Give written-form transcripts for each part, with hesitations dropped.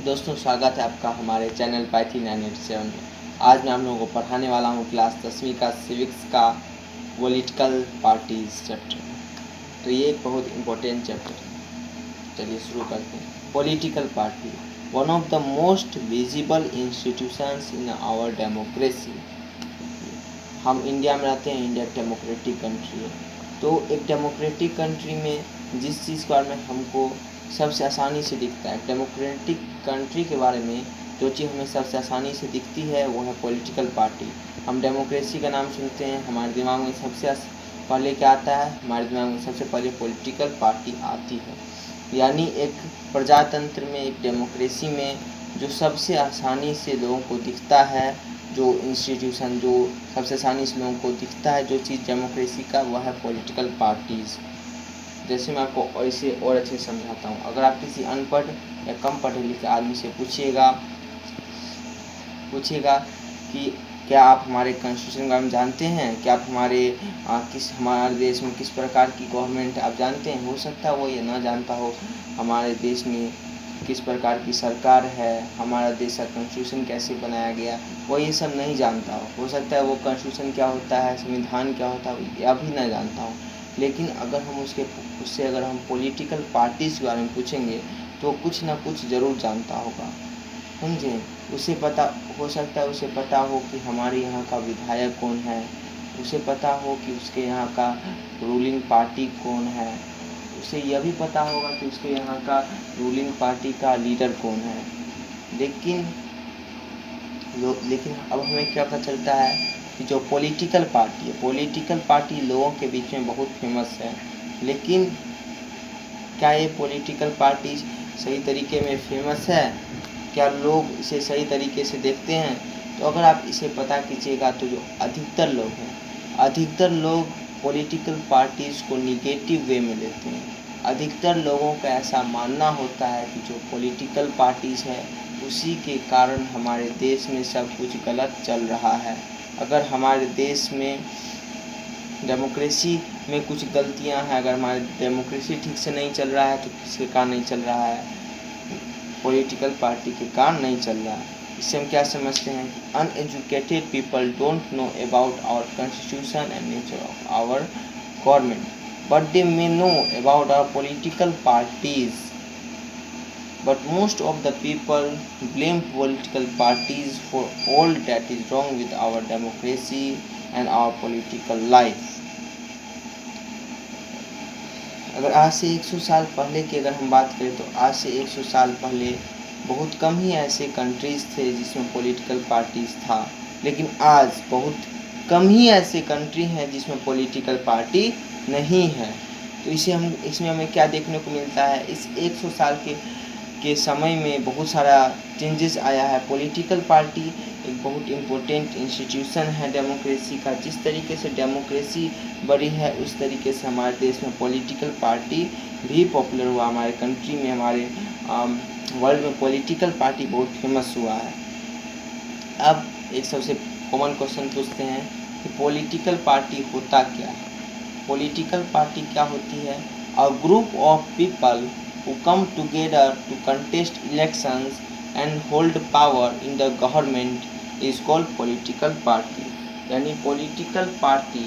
दोस्तों स्वागत है आपका हमारे चैनल पाइथन 987 में। आज मैं आप लोगों को पढ़ाने वाला हूँ क्लास 10वीं का सिविक्स का पॉलिटिकल पार्टीज चैप्टर। तो ये एक बहुत इम्पोर्टेंट चैप्टर है। चलिए शुरू करते हैं। Political party one of the most visible institutions in our democracy. हम इंडिया में रहते हैं, इंडिया डेमोक्रेटिक कंट्री है। तो एक डेमोक्रेटिक कंट्री में जिस चीज़ के बारे में हमको सबसे आसानी से दिखता है, डेमोक्रेटिक कंट्री के बारे में जो चीज़ हमें सबसे आसानी से दिखती है वो है पॉलिटिकल पार्टी। हम डेमोक्रेसी का नाम सुनते हैं, हमारे दिमाग में सबसे पहले क्या आता है? हमारे दिमाग में सबसे पहले पॉलिटिकल पार्टी आती है। यानी एक प्रजातंत्र में, एक डेमोक्रेसी में जो सबसे आसानी से लोगों को दिखता है, जो इंस्टीट्यूशन जो सबसे आसानी से लोगों को दिखता है, जो चीज़ डेमोक्रेसी का, वह है पॉलिटिकल पार्टीज़। जैसे मैं आपको ऐसे और अच्छे से समझाता हूँ। अगर आप किसी अनपढ़ या कम पढ़े लिखे आदमी से पूछिएगा कि क्या आप हमारे कॉन्स्टिट्यूशन के बारे में जानते हैं, क्या आप हमारे देश में किस प्रकार की गवर्नमेंट आप जानते हैं? हो सकता है वो ये ना जानता हो हमारे देश में किस प्रकार की सरकार है, हमारा देश का कॉन्स्टिट्यूशन कैसे बनाया गया, वो ये सब नहीं जानता हो सकता है वो कॉन्स्टिट्यूशन क्या होता है, संविधान क्या होता है, यह भी ना जानता हो। लेकिन अगर हम उससे अगर हम पॉलिटिकल पार्टीज़ के बारे में पूछेंगे तो कुछ ना कुछ ज़रूर जानता होगा, समझे। उसे पता हो सकता है, उसे पता हो कि हमारे यहाँ का विधायक कौन है, उसे पता हो कि उसके यहाँ का रूलिंग पार्टी कौन है, उसे यह भी पता होगा कि उसके यहाँ का रूलिंग पार्टी का लीडर कौन है। लेकिन अब हमें क्या पता चलता है कि जो पॉलिटिकल पार्टी लोगों के बीच में बहुत फेमस है। लेकिन क्या ये पॉलिटिकल पार्टी सही तरीके में फेमस है? क्या लोग इसे सही तरीके से देखते हैं? तो अगर आप इसे पता कीजिएगा तो जो अधिकतर लोग पॉलिटिकल पार्टीज़ को निगेटिव वे में लेते हैं। अधिकतर लोगों का ऐसा मानना होता है कि जो पॉलिटिकल पार्टीज़ है उसी के कारण हमारे देश में सब कुछ गलत चल रहा है। अगर हमारे देश में डेमोक्रेसी में कुछ गलतियां हैं, अगर हमारे डेमोक्रेसी ठीक से नहीं चल रहा है तो किसके कारण नहीं चल रहा है? पॉलिटिकल पार्टी के कारण नहीं चल रहा है। इससे हम क्या समझते हैं? Uneducated people don't know about our constitution and nature of our government, but they may know about our political parties. But most of the people blame political parties for all that is wrong with our democracy and our political life. अगर आज से 100 साल पहले की अगर हम बात करें तो आज से 100 साल पहले बहुत कम ही ऐसे कंट्रीज़ थे जिसमें पॉलिटिकल पार्टीज़ था। लेकिन आज बहुत कम ही ऐसे कंट्री हैं जिसमें पॉलिटिकल पार्टी नहीं है। तो इसमें हमें क्या देखने को मिलता है? इस 100 साल के समय में बहुत सारा चेंजेस आया है। पॉलिटिकल पार्टी एक बहुत इम्पोर्टेंट इंस्टीट्यूशन है डेमोक्रेसी का। जिस तरीके से डेमोक्रेसी बढ़ी है उस तरीके से हमारे देश में पॉलिटिकल पार्टी भी पॉपुलर हुआ। हमारे कंट्री में, हमारे वर्ल्ड में पॉलिटिकल पार्टी बहुत फेमस हुआ है। अब एक सबसे कॉमन क्वेश्चन पूछते हैं कि पॉलिटिकल पार्टी होता क्या है? पॉलिटिकल पार्टी क्या होती है? A group of people who come together to contest elections and hold power in the government is called political party। यानी पॉलिटिकल पार्टी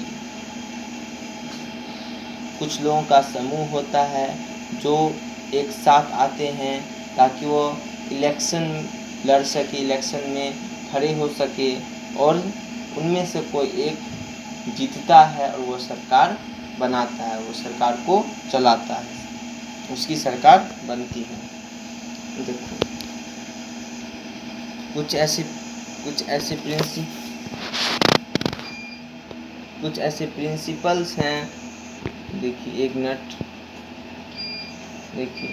कुछ लोगों का समूह होता है जो एक साथ आते हैं ताकि वो इलेक्शन लड़ सके, इलेक्शन में खड़े हो सके और उनमें से कोई एक जीतता है और वो सरकार बनाता है, वो सरकार को चलाता है, उसकी सरकार बनती है। देखो कुछ ऐसे प्रिंसिपल्स हैं। देखिए एक मिनट, देखिए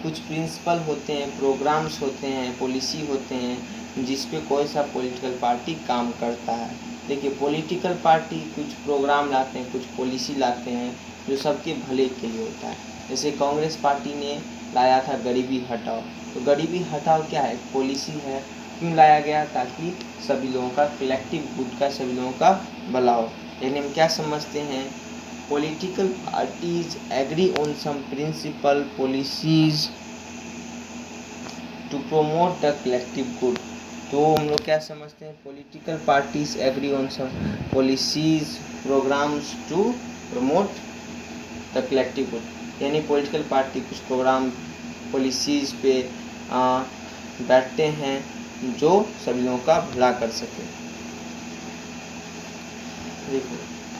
कुछ प्रिंसिपल होते हैं, प्रोग्राम्स होते हैं, पॉलिसी होते हैं जिस पे कोई सा पॉलिटिकल पार्टी काम करता है। देखिए पॉलिटिकल पार्टी कुछ प्रोग्राम लाते हैं, कुछ पॉलिसी लाते हैं जो सबके भले के लिए होता है। जैसे कांग्रेस पार्टी ने लाया था गरीबी हटाओ। तो गरीबी हटाओ क्या है? पॉलिसी है। क्यों लाया गया? ताकि सभी लोगों का कलेक्टिव गुड का, सभी लोगों का भला हो। यानी हम क्या समझते हैं? Political parties agree on some principal policies to promote the collective good. तो हम लोग क्या समझते हैं, political parties agree on some policies programmes to promote the collective good, यानी पॉलिटिकल पार्टी कुछ प्रोग्राम पॉलिसीज पे बैठते हैं जो सभी लोगों का भला कर सके। देखो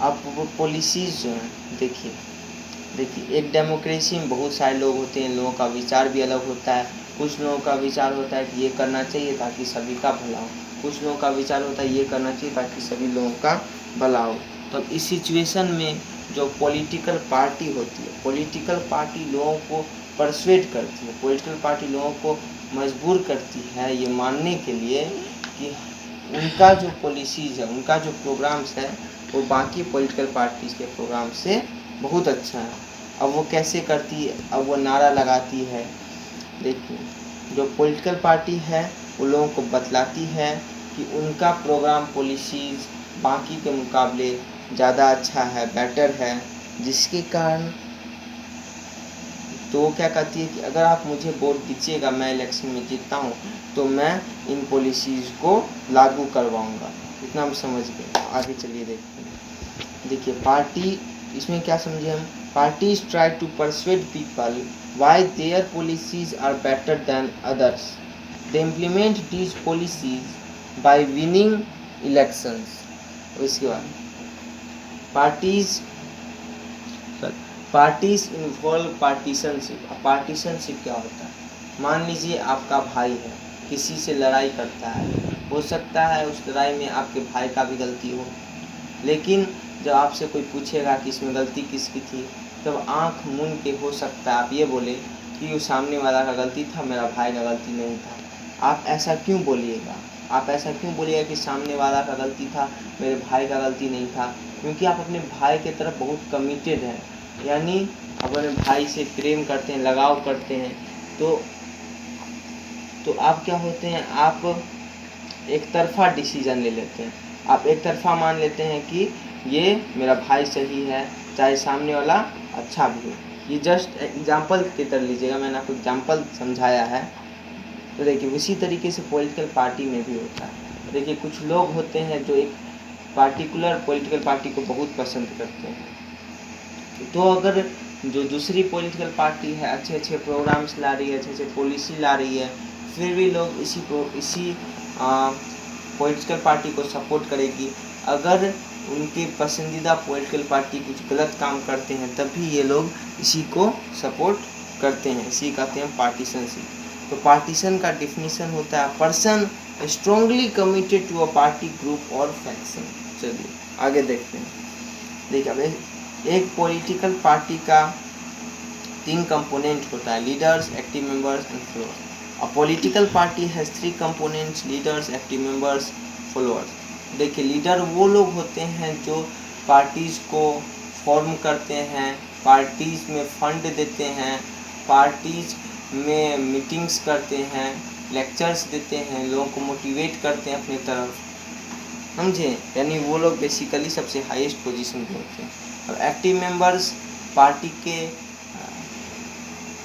अब वो पॉलिसीज जो हैं, देखिए एक डेमोक्रेसी में बहुत सारे लोग होते हैं, लोगों का विचार भी अलग होता है। कुछ लोगों का विचार होता है कि ये करना चाहिए ताकि सभी का भला हो, कुछ लोगों का विचार होता है ये करना चाहिए ताकि सभी लोगों का भला हो। तो इस सिचुएशन में जो पॉलिटिकल पार्टी होती है, पॉलिटिकल पार्टी लोगों को परसुएट करती है, पॉलिटिकल पार्टी लोगों को मजबूर करती है ये मानने के लिए कि उनका जो पॉलिसीज है, उनका जो प्रोग्राम्स है वो बाकी पॉलिटिकल पार्टीज के प्रोग्राम से बहुत अच्छा है। अब वो कैसे करती है, अब वो नारा लगाती है। देखिए जो पॉलिटिकल पार्टी है वो लोगों को बतलाती है कि उनका प्रोग्राम पॉलिसीज बाकी के मुकाबले ज़्यादा अच्छा है, बेटर है, जिसके कारण तो वो क्या कहती है कि अगर आप मुझे वोट दीजिएगा, मैं इलेक्शन में जीतता हूँ तो मैं इन पॉलिसीज़ को लागू करवाऊँगा। इतना हम समझ गए, आगे चलिए देखते हैं। देखिए पार्टी, इसमें क्या समझे हम, parties try to persuade people why their policies are better than others, they implement these policies by winning elections. उसके बाद पार्टीज इन्वॉल्व पार्टीशनशिप। अब पार्टीशनशिप क्या होता है, मान लीजिए आपका भाई है, किसी से लड़ाई करता है, हो सकता है उस लड़ाई में आपके भाई का भी गलती हो, लेकिन जब आपसे कोई पूछेगा कि इसमें गलती किसकी थी, तब आंख मूंद के हो सकता है आप ये बोले कि वो सामने वाला का गलती था, मेरा भाई का गलती नहीं था। आप ऐसा क्यों बोलिएगा, आप ऐसा क्यों बोलिएगा कि सामने वाला का गलती था, मेरे भाई का गलती नहीं था? क्योंकि आप अपने भाई की तरफ बहुत कमिटेड हैं, यानी अपने भाई से प्रेम करते हैं, लगाव करते हैं। तो आप क्या होते हैं, आप एक तरफा डिसीजन ले लेते हैं, आप एक तरफा मान लेते हैं कि ये मेरा भाई सही है, चाहे सामने वाला अच्छा भी हो। ये जस्ट एग्जाम्पल की तरह लीजिएगा, मैंने आपको एग्जाम्पल समझाया है। तो देखिए उसी तरीके से पॉलिटिकल पार्टी में भी होता है। देखिए कुछ लोग होते हैं जो एक पार्टिकुलर पॉलिटिकल पार्टी को बहुत पसंद करते हैं, तो अगर जो दूसरी पॉलिटिकल पार्टी है अच्छे अच्छे प्रोग्राम्स ला रही है, अच्छे अच्छे पॉलिसी ला रही है, फिर भी लोग इसी पॉलिटिकल पार्टी को सपोर्ट करेगी। अगर उनकी पसंदीदा पॉलिटिकल पार्टी कुछ गलत काम करते हैं तब भी ये लोग इसी को सपोर्ट करते हैं, इसी कहते हैं पार्टीशनशिप। तो पार्टीशन का डिफिनीशन होता है person strongly committed to a party, group और फैक्शन। चलिए आगे देखते हैं। देखिए अब एक पॉलिटिकल पार्टी का 3 कंपोनेंट होता है, leaders, active members and followers. A political party has 3 components, leaders, active members, followers। देखिए लीडर वो लोग होते हैं जो पार्टीज़ को फॉर्म करते हैं, पार्टीज़ में फंड देते हैं, पार्टीज़ में मीटिंग्स करते हैं, लेक्चर्स देते हैं, लोगों को मोटिवेट करते हैं अपनी तरफ, समझे, यानी वो लोग बेसिकली सबसे हाईएस्ट पोजीशन पे होते हैं। और एक्टिव मेंबर्स पार्टी के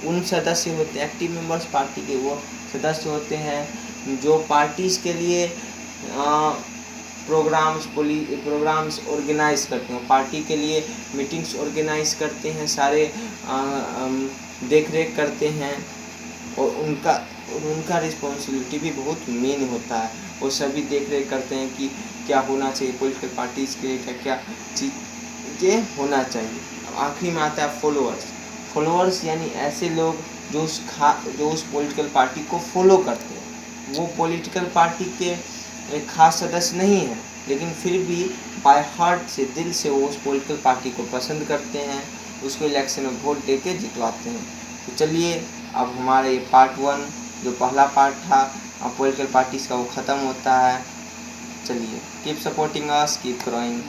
उन सदस्य होते हैं, एक्टिव मेंबर्स पार्टी के वो सदस्य होते हैं जो पार्टीज़ के लिए प्रोग्राम्स ऑर्गेनाइज करते हैं, पार्टी के लिए मीटिंग्स ऑर्गेनाइज करते हैं, सारे देख रेख करते हैं, और उनका रिस्पॉन्सिबिलिटी भी बहुत मेन होता है। वो सभी देख रेख करते हैं कि क्या होना चाहिए पॉलिटिकल पार्टीज़ के लिए, क्या क्या चीज़ें होना चाहिए। अब आखिरी में आता है फॉलोअर्स, यानी ऐसे लोग जो उस पॉलिटिकल पार्टी को फॉलो करते हैं। वो पॉलिटिकल पार्टी के एक खास सदस्य नहीं है, लेकिन फिर भी बाय हार्ट से, दिल से वो उस पॉलिटिकल पार्टी को पसंद करते हैं, उसको इलेक्शन में वोट दे के जितवाते हैं। तो चलिए अब हमारा ये पार्ट 1 जो पहला पार्ट था पॉलिटिकल पार्टीज़ का, वो ख़त्म होता है। चलिए keep supporting us, keep growing.